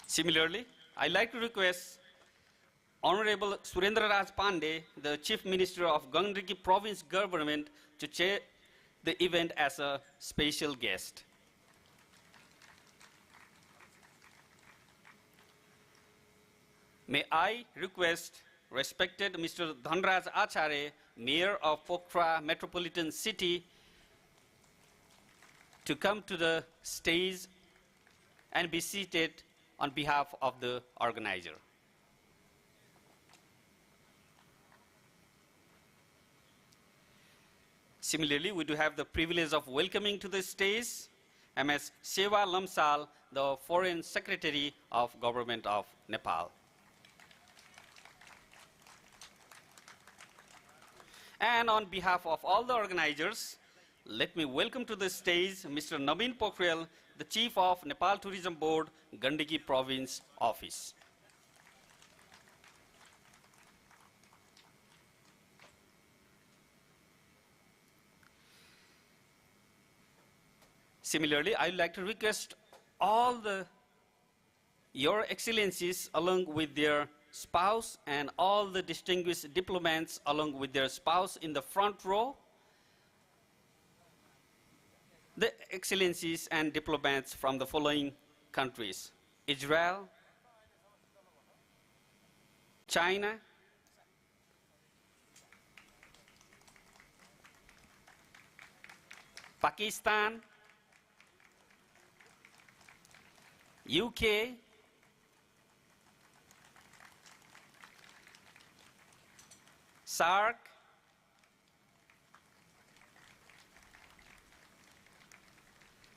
Similarly, I'd like to request Honorable Surendra Raj Pandey, the Chief Minister of Gandhiki Province Government, to chair the event as a special guest. May I request respected Mr. Dhanraj Acharya, Mayor of Pokhara Metropolitan City, to come to the stage and be seated on behalf of the organizer. Similarly, we do have the privilege of welcoming to the stage Ms. Seva Lamsal, the Foreign Secretary of Government of Nepal. And on behalf of all the organizers, let me welcome to the stage Mr. Naveen Pokhrel, the Chief of Nepal Tourism Board, Gandhiki Province Office. Similarly, I would like to request all Your Excellencies along with their spouse and all the distinguished diplomats along with their spouse in the front row. The Excellencies and diplomats from the following countries: Israel, China, Pakistan, UK, SAARC,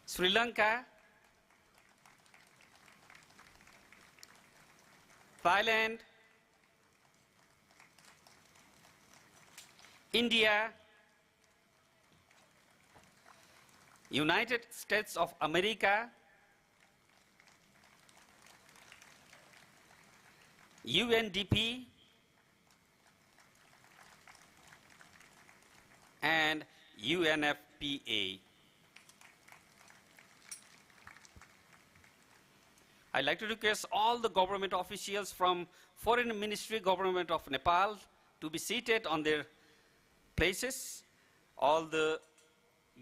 Sri Lanka, Thailand, India, United States of America, UNDP, and UNFPA. I'd like to request all the government officials from Foreign Ministry Government of Nepal to be seated on their places. All the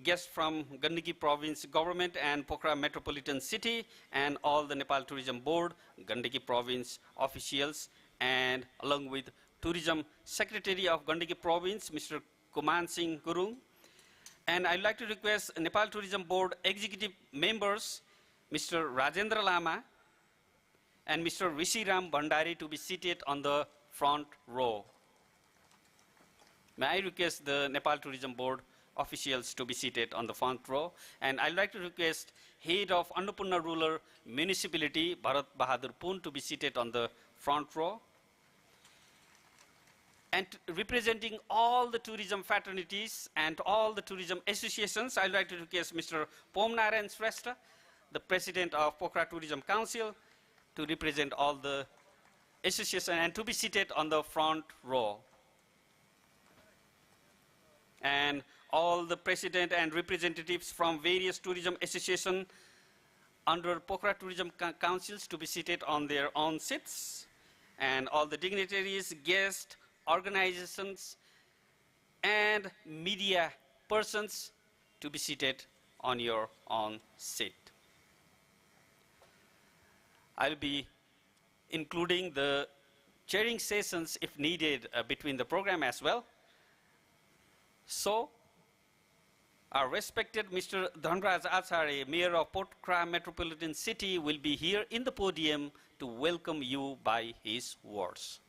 guests from Gandhiki Province Government and Pokhara Metropolitan City, and all the Nepal Tourism Board, Gandhiki Province officials, and along with Tourism Secretary of Gandhiki Province, Mr. Kuman Singh Gurung. And I'd like to request Nepal Tourism Board Executive Members, Mr. Rajendra Lama and Mr. Rishiram Bhandari, to be seated on the front row. May I request the Nepal Tourism Board officials to be seated on the front row. And I'd like to request Head of Annapurna Rural Municipality, Bharat Bahadur Pun, to be seated on the front row. And representing all the tourism fraternities and all the tourism associations, I'd like to request Mr. Pomnarayan Shrestha, the President of Pokhara Tourism Council, to represent all the associations and to be seated on the front row. And all the president and representatives from various tourism associations under Pokhara Tourism Councils to be seated on their own seats. And all the dignitaries, guests, organizations, and media persons to be seated on your own seat. I'll be including the chairing sessions if needed between the program as well. So, our respected Mr. Dhanraj Acharya, Mayor of Pokhara Metropolitan City, will be here in the podium to welcome you by his words.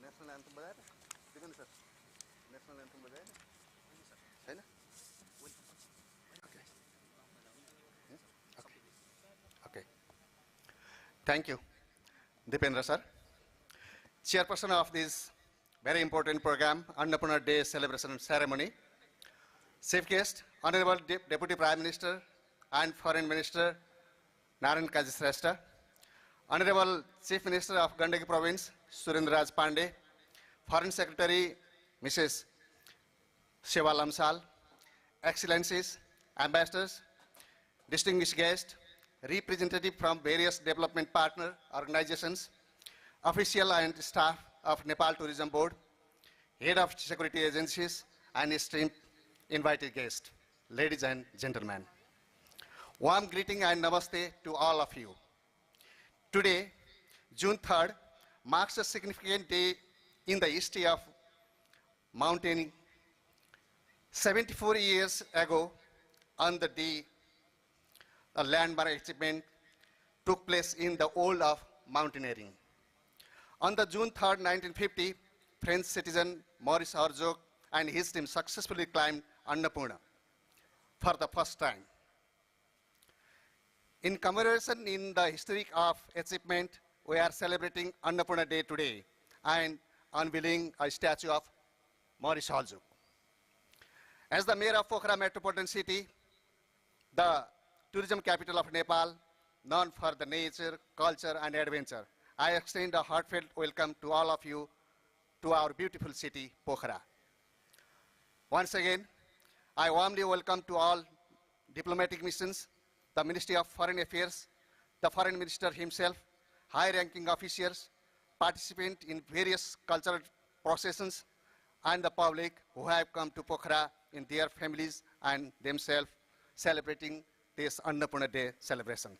National anthem bajaya na? Dekho na sir. National anthem bajaya na? Haina? Okay. Okay. Okay. Thank you, Dipendra sir. Chairperson of this very important program, Annapurna Day Celebration Ceremony. Chief guest, Honorable Deputy Prime Minister and Foreign Minister, Narayan Kaji Shrestha. Honorable Chief Minister of Gandhiki Province, Surendra Raj Pandey. Foreign Secretary, Mrs. Seva Lamsal. Excellencies, ambassadors, distinguished guests, representatives from various development partner organizations, official and staff of Nepal Tourism Board, head of security agencies, and esteemed invited guests, ladies and gentlemen. Warm greeting and namaste to all of you. Today, June 3rd, marks a significant day in the history of mountaineering. 74 years ago, on the day a landmark achievement took place in the world of mountaineering. On the June 3rd, 1950, French citizen Maurice Herzog and his team successfully climbed Annapurna for the first time. In commemoration in the historic of achievement, we are celebrating Annapurna Day today and unveiling a statue of Maurice Herzog. As the mayor of Pokhara metropolitan city, the tourism capital of Nepal, known for the nature, culture, and adventure, I extend a heartfelt welcome to all of you to our beautiful city, Pokhara. Once again, I warmly welcome to all diplomatic missions, the Ministry of Foreign Affairs, the Foreign Minister himself, high-ranking officials, participants in various cultural processions, and the public who have come to Pokhara in their families and themselves celebrating this Annapurna Day celebration.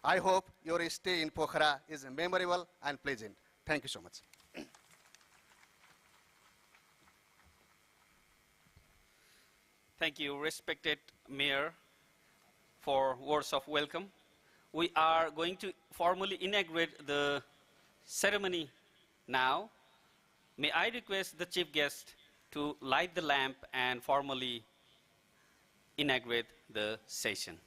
I hope your stay in Pokhara is memorable and pleasant. Thank you so much. Thank you, respected Mayor, for words of welcome. We are going to formally inaugurate the ceremony now. May I request the chief guest to light the lamp and formally inaugurate the session.